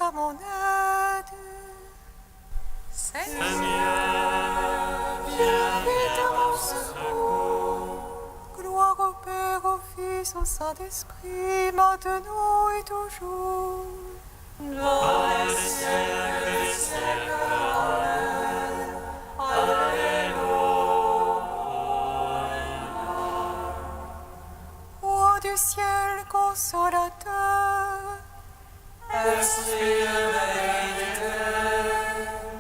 à mon aide. Seigneur, viens vite à mon secours. Gloire au Père, au Fils, au Saint-Esprit, maintenant et toujours. Dans les siècles des siècles. Amen. Alléluia. Roi du ciel, consolateur, Esprit de vérité,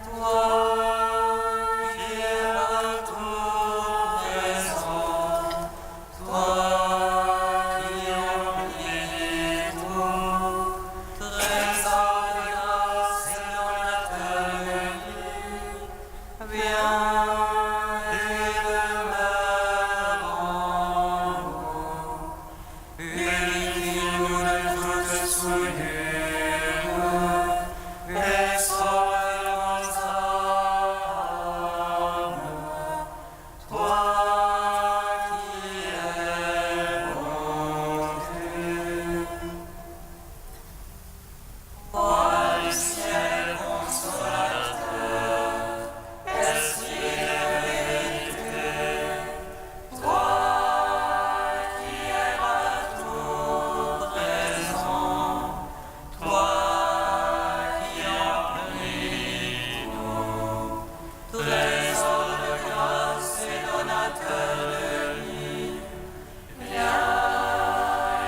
toi qui es partout présent, toi qui oublies tout, trésor de grâce et de l'éternité, viens et demeure en nous, purifie-nous de toute souillure, et sauve nos âmes, toi qui es bonté. Roi du ciel consolateur, Esprit de vérité, toi qui es partout présent, toi qui emplis nous, trésor de grâce et donateur de vie, viens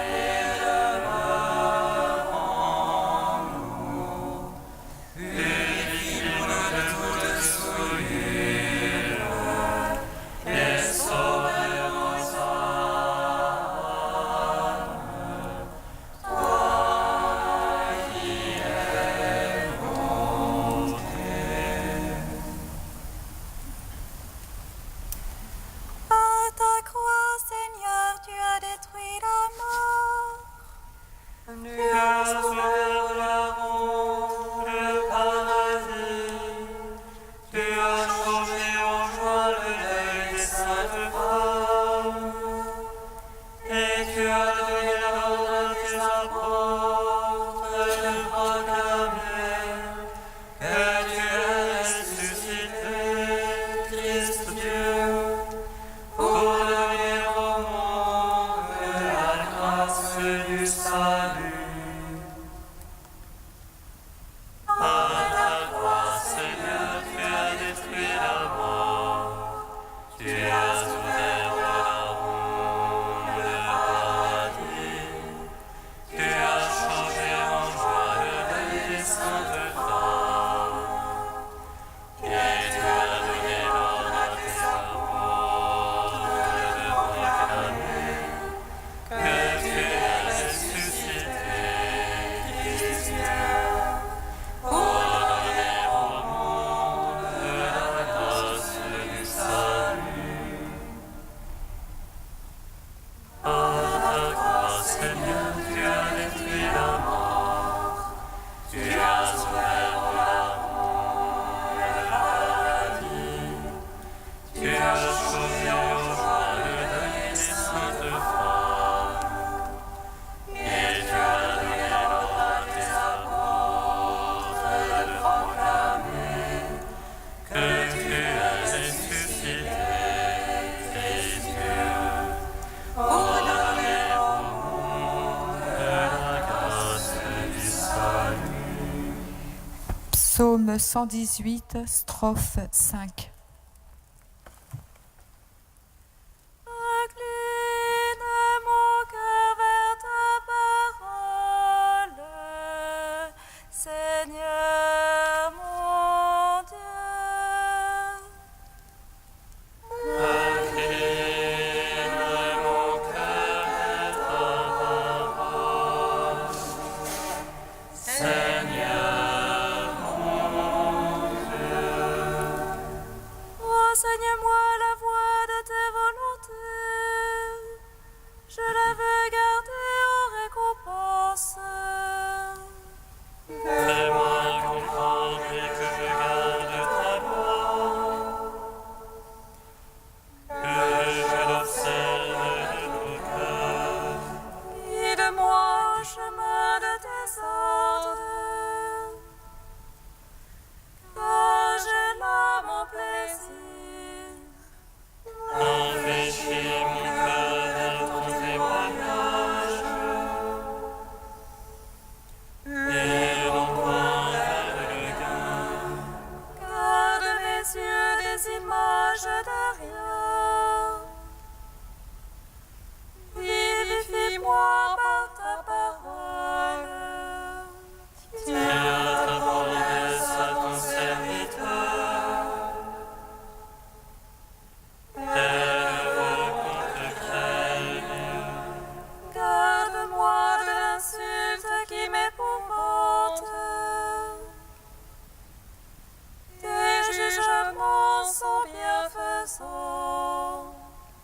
et demeure en nous, purifie-nous de toute souillure, et sauve nos âmes, toi qui es bonté. Par ta croix, Seigneur, tu as détruit la mort. Tu as ouvert la honte, le paradis. Tu as changé en joie le deuil des saintes femmes. Et tu as donné l'ordre à tes apôtres de proclamer que tu es ressuscité, Christ Dieu, pour donner au monde la grâce du salut. Par ta croix, Seigneur, tu as détruit la mort. Tu as ouvert la honte, le paradis. Tu as changé en joie le deuil des saintes femmes. Et tu as donné l'ordre à tes apôtres de proclamer que tu es ressuscité, Christ Dieu, pour donner au monde la grâce du salut. Par ta croix, Seigneur, tu as détruit la mort. Tu as ouvert la honte, le paradis. Tu as changé en joie le deuil des saintes femmes. Et tu as donné l'ordre à tes apôtres de proclamer que tu es ressuscité, Christ Dieu, pour donner au monde la grâce du salut. Psaume 118, strophe 5. Incline mon cœur vers ta parole, Seigneur mon Dieu. Incline mon cœur vers ta parole, Seigneur mon Dieu. de rien. Vivifie-moi par ta parole. Tiens ta promesse à ton serviteur. Élève contre craigne. Garde-moi de l'insulte qui m'épouvante. Tes jugements sont bienfaisants.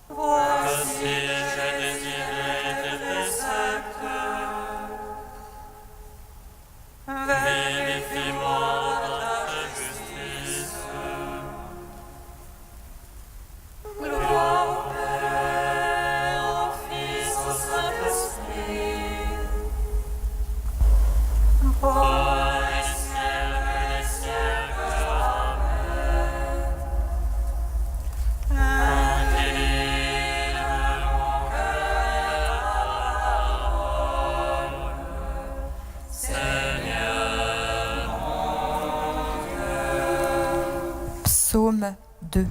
Voici, j'ai désiré tes préceptes. Vérifie-moi dans ta justice. Gloire au Père, au Fils, au Saint-Esprit. Ô les siècles, Amen. Délivre mon cœur à ta parole. Seigneur, Psaume 2.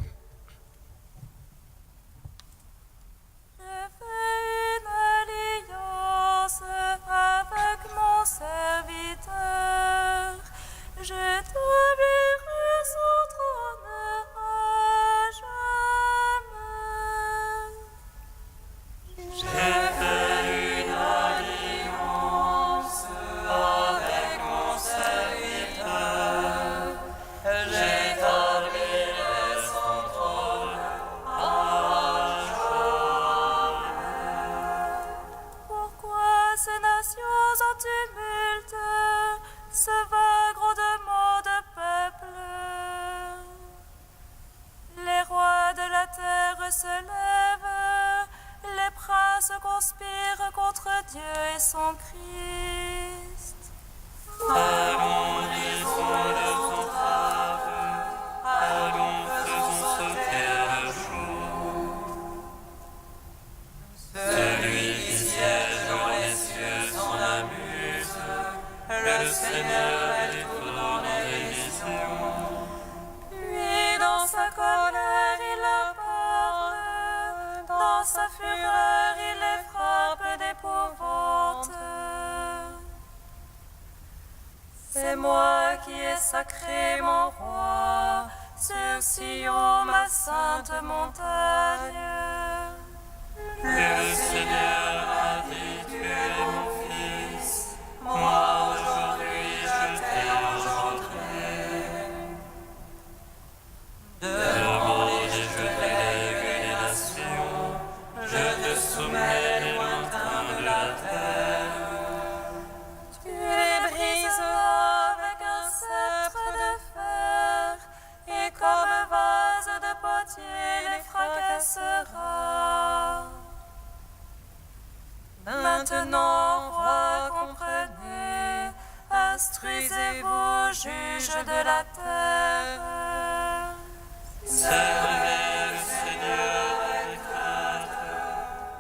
Je fais une alliance avec mon serviteur. J'établirai son trône à jamais. j'ai fait une alliance avec mon serviteur. J'établirai son trône à jamais. Pourquoi ces nations en tumulte se vaguent grondements de peuple? Les rois de la terre se lèvent, les princes conspirent contre Dieu et son Christ. Allons, disons leurs entraves. Allons, faisons sauter le jour. Celui qui siège dans les cieux s'en amuse. Le Seigneur est tout dans les visions. Puis dans sa colère il parle, dans sa fureur il les frappe d'épouvante. C'est moi qui ai sacré mon roi, sur Sion ma sainte montagne. Le Seigneur a dit, tu es mon fils. Moi aujourd'hui je t'ai engendré. Devant et je délègue les nations. Je te soumets les montagnes de la terre. Tu les briseras avec un sceptre de fer, et comme vase de potier les fracasseras. Maintenant, rois, comprenez, instruisez-vous, juges de la terre. Servez le Seigneur avec crainte.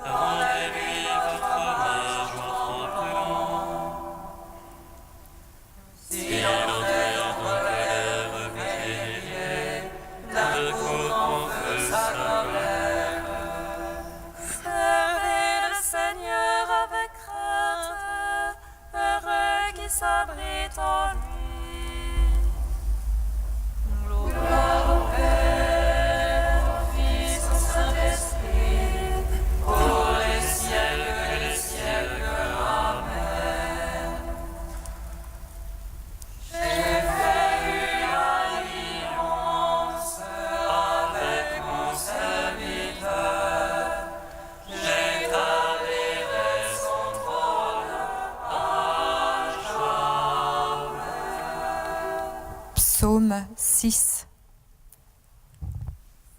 Rendez-lui votre hommage en tremblant. Si l'odeur de colère veille, de coupe feu sa colère. Servez le Seigneur avec crainte, heureux qui s'abrite en lui. Gloire au Père, au Fils, au Saint-Esprit, Pour les siècles, Amen. j'ai fait une alliance Avec mon serviteur, j'établirai son trône à jamais. Psaume 6.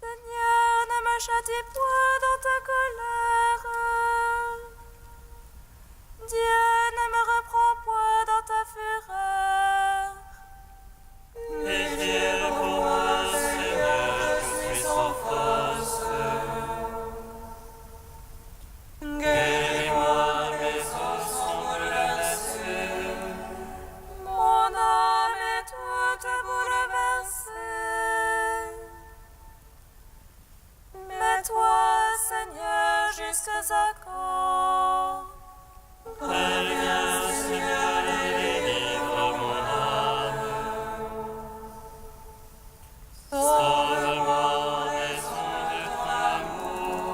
Seigneur, ne me châtie point dans ta colère. Dieu, ne me reprends point dans ta fureur. Pitié pour moi, Seigneur, je suis sans force. Guéris-moi, mes os sont menacés. Mon âme est toute bouleversée. jusqu'à quand? Préviens, Seigneur, et délivre mon âme. Sauve-moi, raison de ton amour.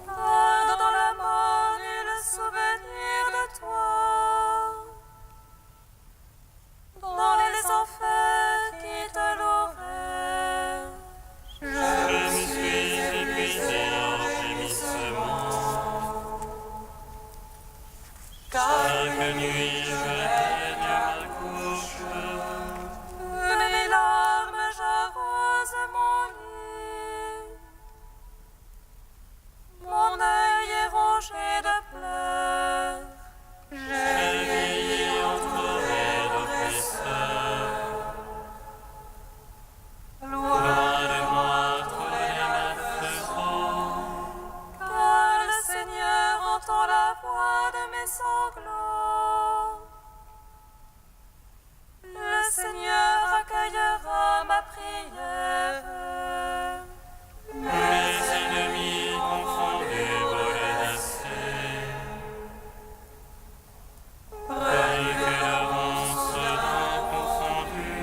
Car dans la mort, nul souvenir de toi. Dans les enfers qui te loueraient, Je me suis épuisé en gémissement. Chaque nuit, je daigne ma couche. de mes larmes j'arrose mon lit. Mon œil est rongé de pleurs. J'ai vieilli entouré d'oppresseurs. Loin de moi, trop les malfaisants. Car le Seigneur entend la voix de mes sanglots. Le Seigneur accueillera ma prière. Mes ennemis confondus veulent rester. Pareil que le ronce d'un confondu.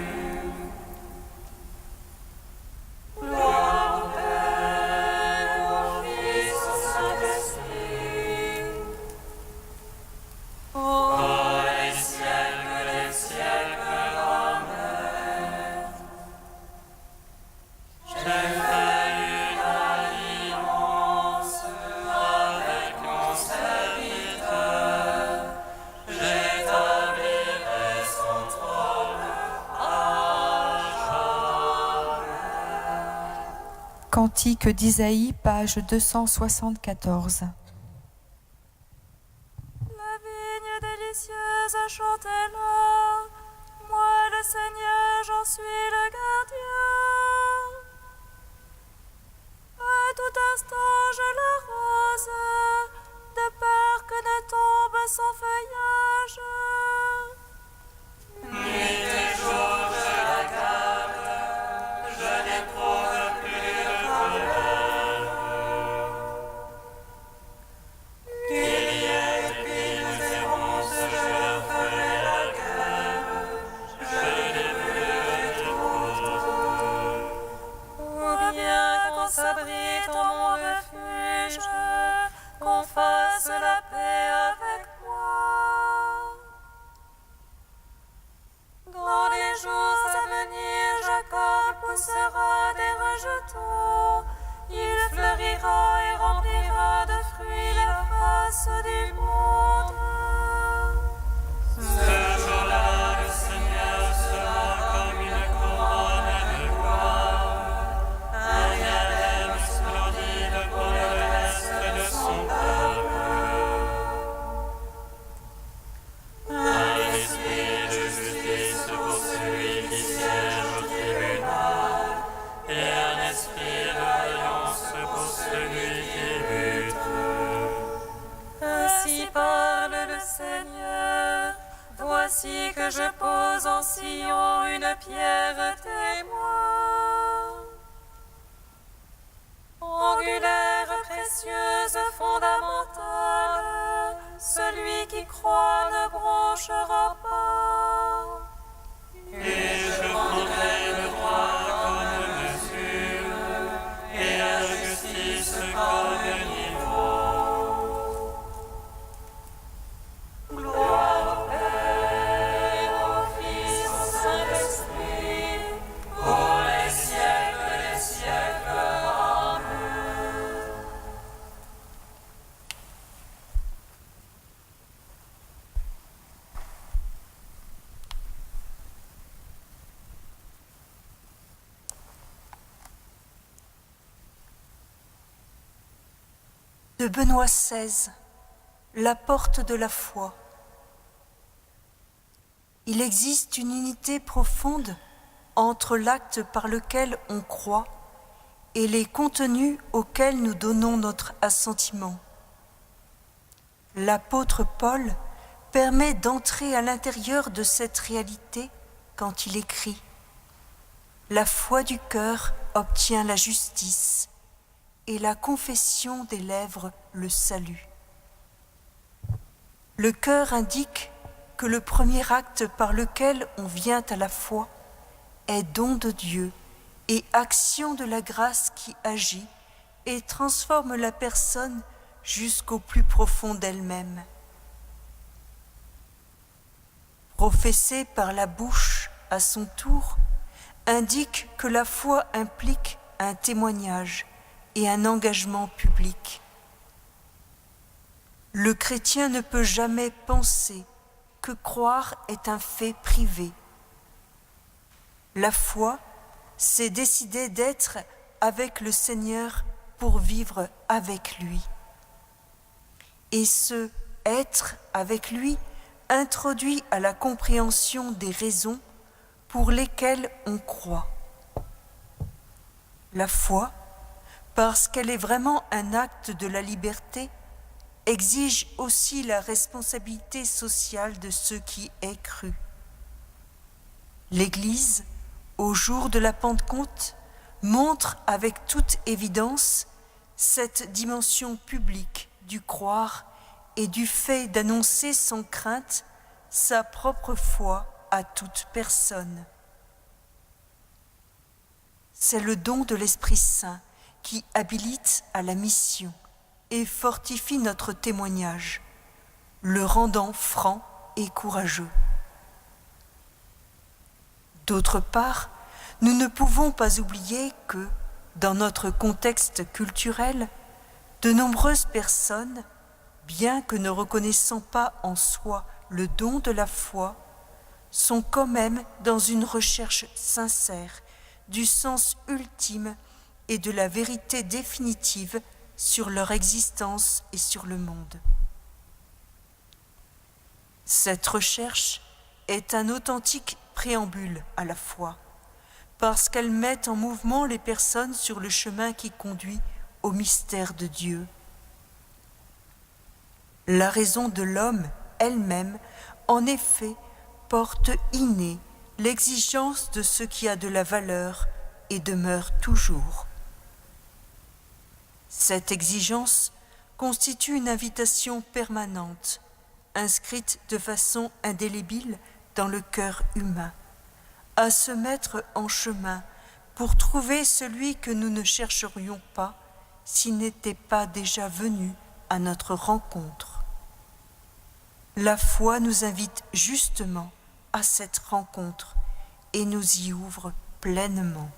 Gloire au Père, au Fils, au Saint-Esprit. Oh, les siècles, amen. J'ai fait une alliance avec mon serviteur. J'établirai son trône à jamais. Cantique d'Isaïe, page 274. La vigne délicieuse, chantez-la. Moi, le Seigneur, j'en suis le gardien. À tout instant, je l'arrose, de peur que ne tombe son feuillage. Nuit et jour, je la garde. Je n'éprouve plus de colère. Qu'il y ait épines et ronces, je leur ferai la guerre. Je les brûlerai Ou bien qu'on s'abrite en mon refuge, qu'on fasse la paix avec moi. Dans les jours à venir, Jacob poussera des rejetons. Il fleurira et remplira de fruits la face du monde. Ce jour-là, le Seigneur sera comme une couronne de gloire, un diadème splendide pour le reste de son peuple. Un esprit de justice pour celui qui siège au tribunal, et un esprit de vaillance pour celui qui lutte. Ainsi parle le Seigneur. Voici que je pose en Sion une pierre témoin. Angulaire, précieuse, fondamentale, celui qui croit ne bronchera pas. Et je prendrai le droit comme mesure, et la justice comme niveau. Gloire au Père, au Fils, au Saint-Esprit, pour les siècles, amen. De Benoît XVI, la porte de la foi. Il existe une unité profonde entre l'acte par lequel on croit et les contenus auxquels nous donnons notre assentiment. L'apôtre Paul permet d'entrer à l'intérieur de cette réalité quand il écrit « La foi du cœur obtient la justice, et la confession des lèvres le salut. Le cœur indique que le premier acte par lequel on vient à la foi est don de Dieu et action de la grâce qui agit et transforme la personne jusqu'au plus profond d'elle-même. Professer par la bouche à son tour indique que la foi implique un témoignage et un engagement public. Le chrétien ne peut jamais penser que croire est un fait privé. La foi, c'est décider d'être avec le Seigneur pour vivre avec lui. Et ce être avec lui introduit à la compréhension des raisons pour lesquelles on croit. La foi, parce qu'elle est vraiment un acte de la liberté, exige aussi la responsabilité sociale de ceux qui aient cru. L'Église, au jour de la Pentecôte, montre avec toute évidence cette dimension publique du croire et du fait d'annoncer sans crainte sa propre foi à toute personne. C'est le don de l'Esprit Saint qui habilite à la mission et fortifie notre témoignage, le rendant franc et courageux. D'autre part, nous ne pouvons pas oublier que, dans notre contexte culturel, de nombreuses personnes, bien que ne reconnaissant pas en soi le don de la foi, sont quand même dans une recherche sincère du sens ultime et de la vérité définitive sur leur existence et sur le monde. Cette recherche est un authentique préambule à la foi, parce qu'elle met en mouvement les personnes sur le chemin qui conduit au mystère de Dieu. La raison de l'homme elle-même, en effet, porte innée l'exigence de ce qui a de la valeur et demeure toujours. Cette exigence constitue une invitation permanente, inscrite de façon indélébile dans le cœur humain, à se mettre en chemin pour trouver celui que nous ne chercherions pas s'il n'était pas déjà venu à notre rencontre. La foi nous invite justement à cette rencontre et nous y ouvre pleinement.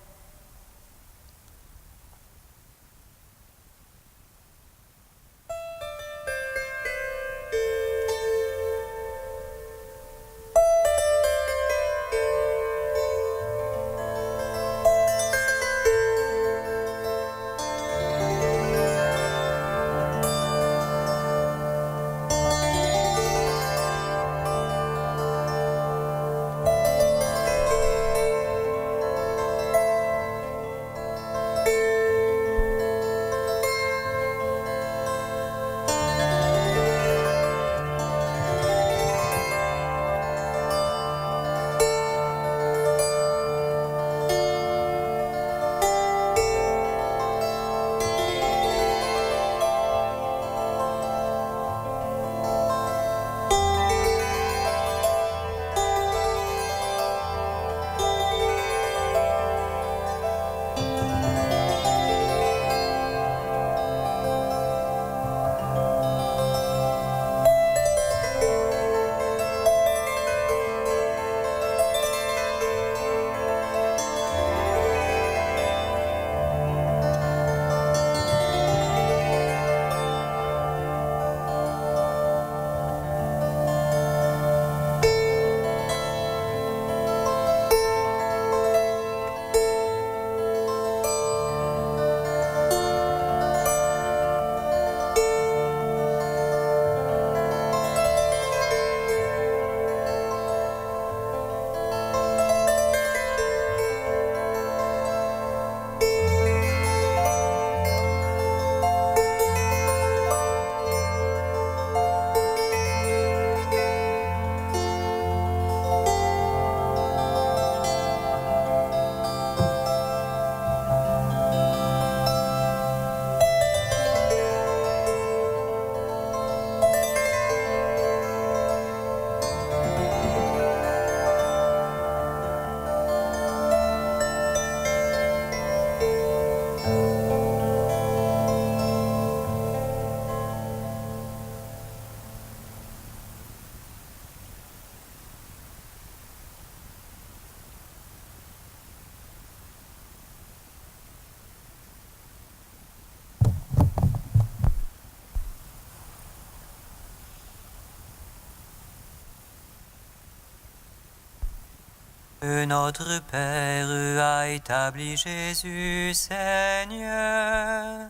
que notre Père a établi Jésus Seigneur,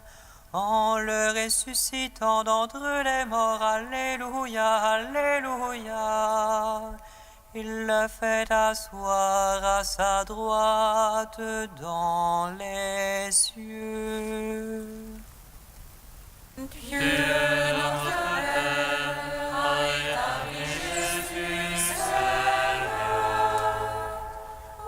en le ressuscitant d'entre les morts. Alléluia, Alléluia. Il le fait asseoir à sa droite dans les cieux. Dieu notre Père a établi Jésus Seigneur,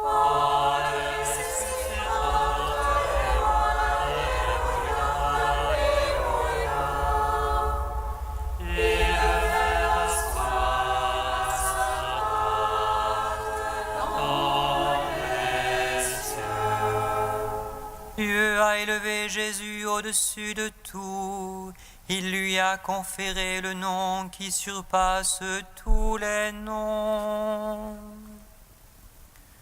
en le ressuscitant d'entre les morts. Alléluia, Alléluia. Il le fait asseoir à sa droite dans les cieux. Dieu a élevé Jésus au-dessus de tout. Il lui a conféré le nom qui surpasse tous les noms.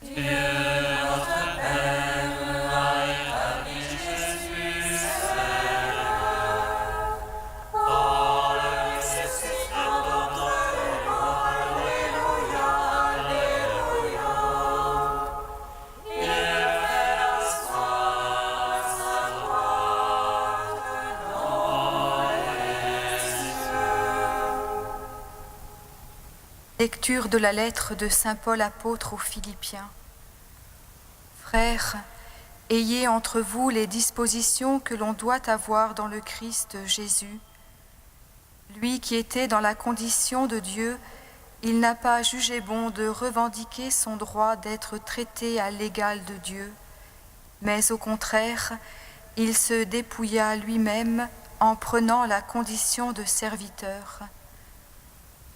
Dieu notre Père a établi Jésus Seigneur, en le ressuscitant d'entre les morts. Alléluia, Alléluia. Il le fait asseoir à sa droite dans les cieux. Lecture de la lettre de saint Paul apôtre aux Philippiens. Frères, ayez entre vous les dispositions que l'on doit avoir dans le Christ Jésus. Lui qui était dans la condition de Dieu, il n'a pas jugé bon de revendiquer son droit d'être traité à l'égal de Dieu, mais au contraire, il se dépouilla lui-même en prenant la condition de serviteur.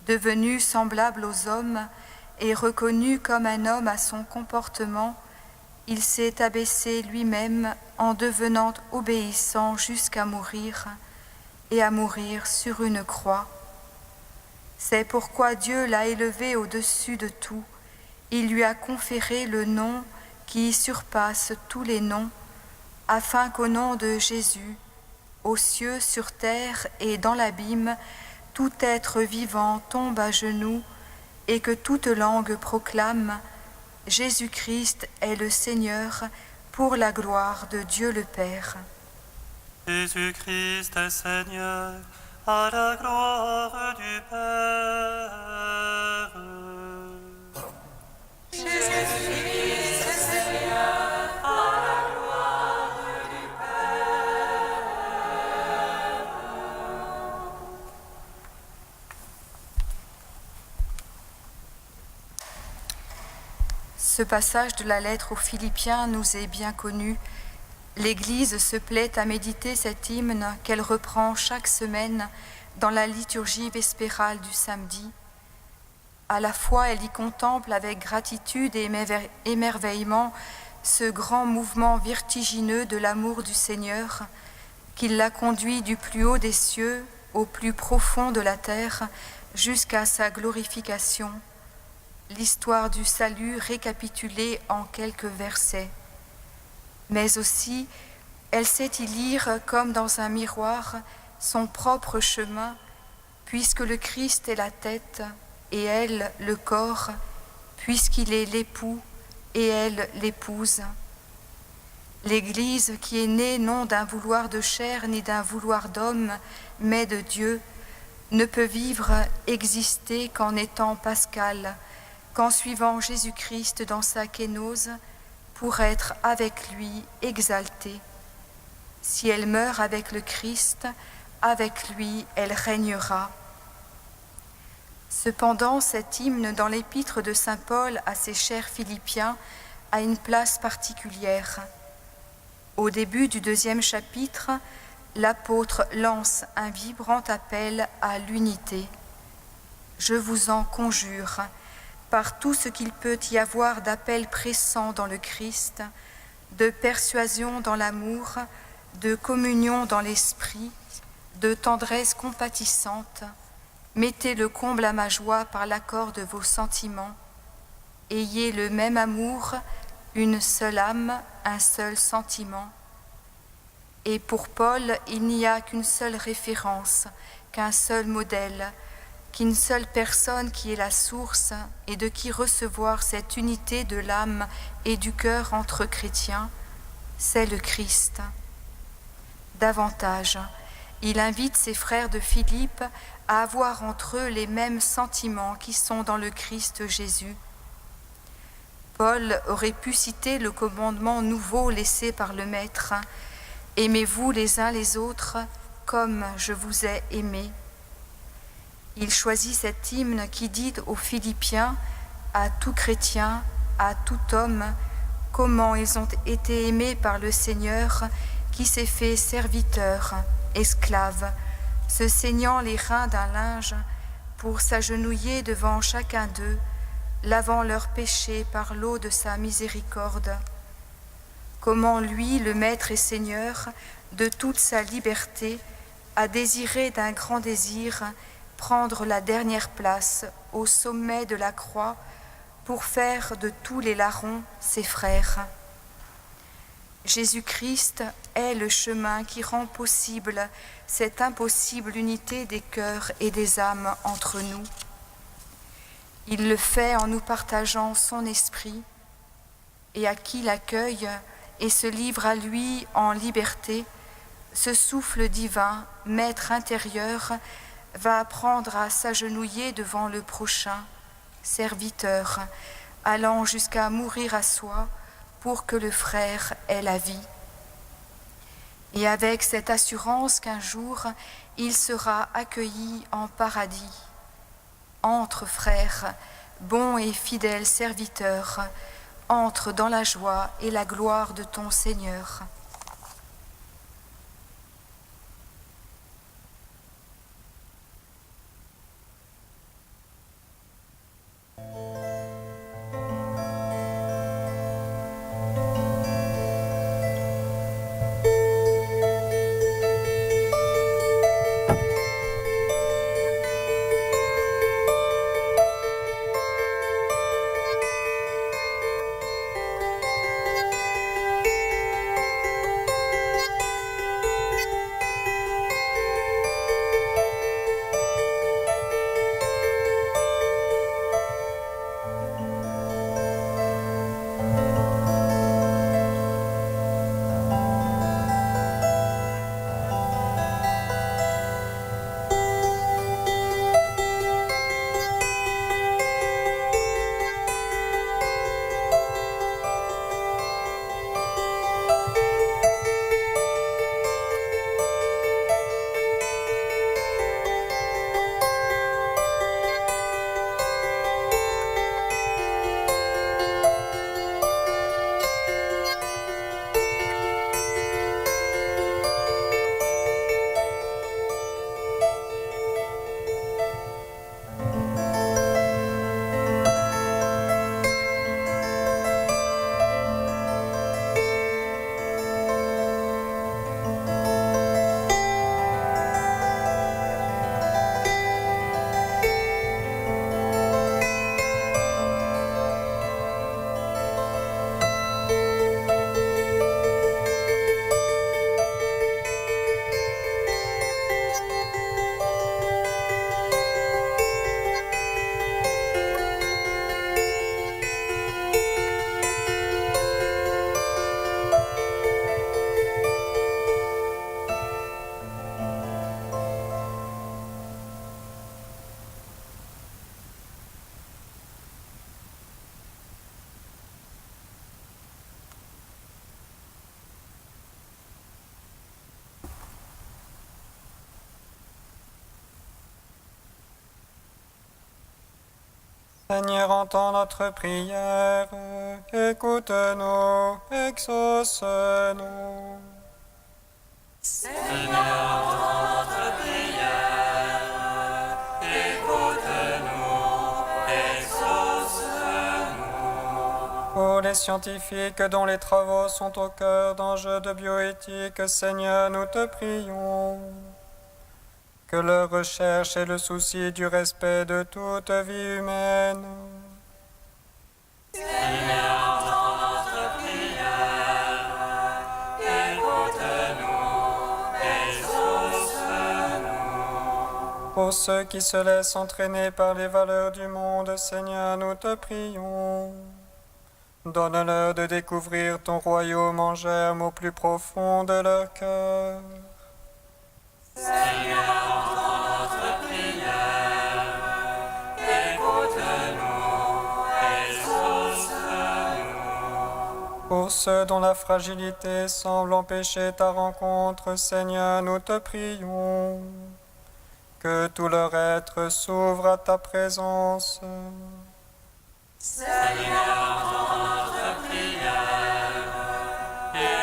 Devenu semblable aux hommes et reconnu comme un homme à son comportement, il s'est abaissé lui-même en devenant obéissant jusqu'à mourir, et à mourir sur une croix. C'est pourquoi Dieu l'a élevé au-dessus de tout. Il lui a conféré le nom qui surpasse tous les noms, afin qu'au nom de Jésus, aux cieux, sur terre et dans l'abîme, tout être vivant tombe à genoux et que toute langue proclame « Jésus-Christ est le Seigneur pour la gloire de Dieu le Père ». Jésus-Christ est Seigneur, à la gloire du Père. Jésus-Christ est Seigneur, à la gloire du Père. Ce passage de la lettre aux Philippiens nous est bien connu. L'Église se plaît à méditer cet hymne qu'elle reprend chaque semaine dans la liturgie vespérale du samedi. À la fois, elle y contemple avec gratitude et émerveillement ce grand mouvement vertigineux de l'amour du Seigneur qui l'a conduit du plus haut des cieux au plus profond de la terre jusqu'à sa glorification. L'histoire du salut récapitulée en quelques versets. Mais aussi, elle sait y lire comme dans un miroir son propre chemin, puisque le Christ est la tête et elle le corps, puisqu'il est l'époux et elle l'épouse. L'Église qui est née non d'un vouloir de chair ni d'un vouloir d'homme, mais de Dieu, ne peut vivre, exister qu'en étant pascale, qu'en suivant Jésus-Christ dans sa kénose, pour être avec lui exaltée. Si elle meurt avec le Christ, avec lui elle régnera. Cependant, cet hymne dans l'épître de saint Paul à ses chers Philippiens a une place particulière. Au début du 2e chapitre, l'apôtre lance un vibrant appel à l'unité. Je vous en conjure, par tout ce qu'il peut y avoir d'appel pressant dans le Christ, de persuasion dans l'amour, de communion dans l'esprit, de tendresse compatissante, mettez le comble à ma joie par l'accord de vos sentiments. Ayez le même amour, une seule âme, un seul sentiment. Et pour Paul, il n'y a qu'une seule référence, qu'un seul modèle, qu'une seule personne qui est la source et de qui recevoir cette unité de l'âme et du cœur entre chrétiens, c'est le Christ. Davantage, il invite ses frères de Philippe à avoir entre eux les mêmes sentiments qui sont dans le Christ Jésus. Paul aurait pu citer le commandement nouveau laissé par le Maître « Aimez-vous les uns les autres comme je vous ai aimés ». Il choisit cet hymne qui dit aux Philippiens, à tout chrétien, à tout homme, comment ils ont été aimés par le Seigneur qui s'est fait serviteur, esclave, se saignant les reins d'un linge pour s'agenouiller devant chacun d'eux, lavant leurs péchés par l'eau de sa miséricorde. Comment lui, le Maître et Seigneur, de toute sa liberté, a désiré d'un grand désir prendre la dernière place au sommet de la croix pour faire de tous les larrons ses frères. Jésus-Christ est le chemin qui rend possible cette impossible unité des cœurs et des âmes entre nous. Il le fait en nous partageant son esprit, et à qui l'accueille et se livre à lui en liberté, ce souffle divin, maître intérieur, va apprendre à s'agenouiller devant le prochain, serviteur, allant jusqu'à mourir à soi pour que le frère ait la vie. Et avec cette assurance qu'un jour, il sera accueilli en paradis. Entre, frères, bons et fidèles serviteurs, entre dans la joie et la gloire de ton Seigneur. Seigneur, entends notre prière, écoute-nous, exauce-nous. Seigneur, entends notre prière, écoute-nous, exauce-nous. Pour les scientifiques dont les travaux sont au cœur d'enjeux de bioéthique, Seigneur, nous te prions. Que leur recherche ait le souci du respect de toute vie humaine. Seigneur, entends notre prière, écoute-nous, exauce-nous. Pour ceux qui se laissent entraîner par les valeurs du monde, Seigneur, nous te prions. Donne-leur de découvrir ton royaume en germe au plus profond de leur cœur. Seigneur, entends notre prière. Écoute-nous, exauce-nous. Pour ceux dont la fragilité semble empêcher ta rencontre, Seigneur, nous te prions. Que tout leur être s'ouvre à ta présence. Seigneur, entends notre prière.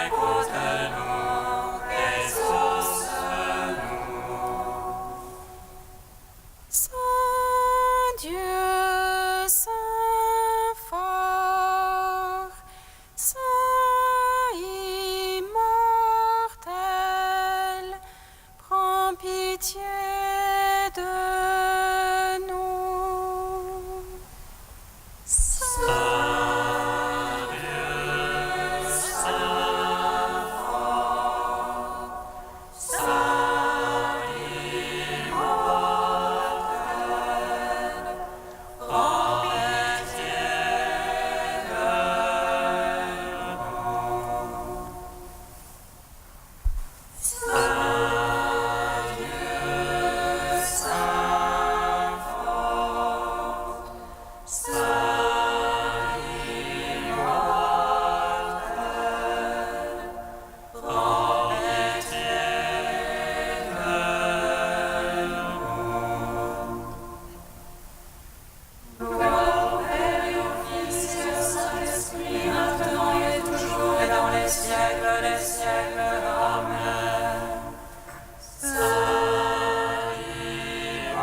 Écoute-nous, exauce-nous. Saint Dieu, Saint fort, Saint immortel, prends pitié de nous. Saint Dieu, Saint fort, Saint immortel, prends pitié de nous. Saint Dieu, Saint fort, Saint immortel, prends pitié de nous. Gloire au Père et au Fils et au Saint-Esprit, maintenant et toujours et dans les siècles des siècles. Amen. Saint immortel,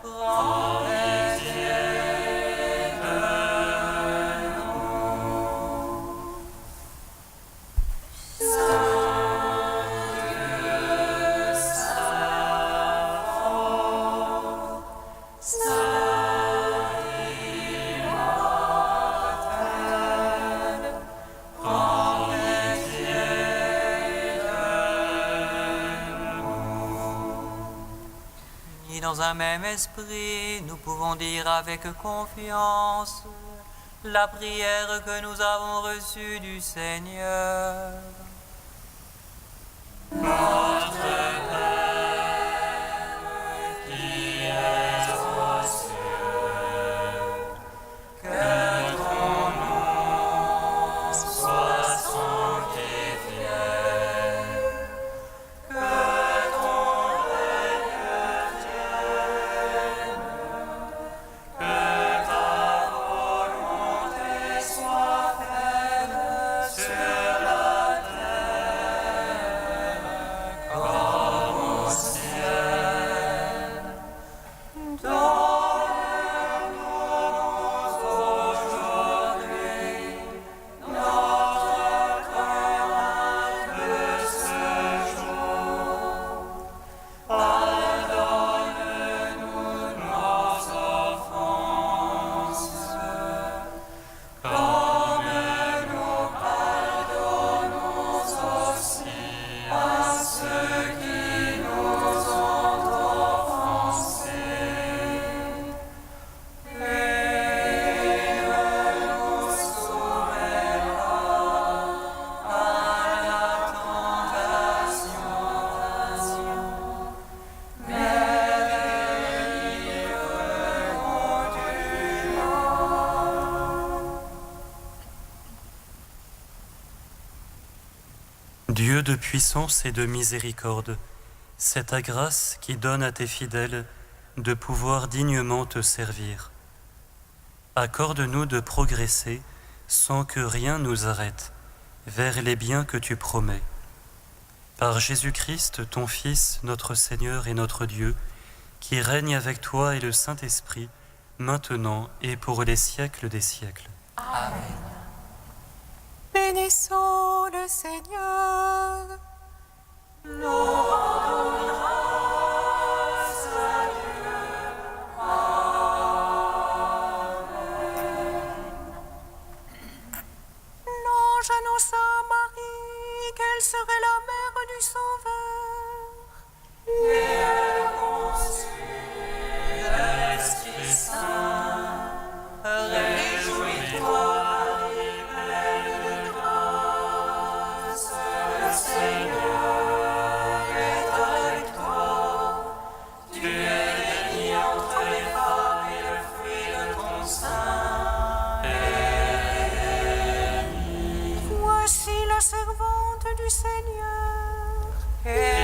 prends pitié de nous. Saint Dieu, Saint fort, Saint immortel, prends pitié de nous. Unis dans un même esprit, nous pouvons dire avec confiance la prière que nous avons reçue du Seigneur. Notre Père, qui es aux cieux, que ton nom soit sanctifié, que ton règne vienne, que ta volonté soit faite sur la terre comme au ciel. Donne-nous aujourd'hui notre pain de ce jour. Pardonne-nous nos offenses, comme nous pardonnons aussi à ceux qui nous ont offensés. Et ne nous soumets pas à la tentation, mais délivre-nous du mal. Dieu de puissance et de miséricorde, c'est ta grâce qui donne à tes fidèles de pouvoir dignement te servir. Accorde-nous de progresser sans que rien nous arrête vers les biens que tu promets. Par Jésus-Christ, ton Fils, notre Seigneur et notre Dieu, qui règne avec toi et le Saint-Esprit, maintenant et pour les siècles des siècles. Bénissons le Seigneur. L'ange annonça à Marie qu'elle serait la mère du Sauveur. Esprit Saint, réjouis-toi, Marie, pleine de grâce, le Seigneur est avec toi. Tu es bénie entre les femmes et le fruit de ton sein est béni. Voici la servante du Seigneur. Et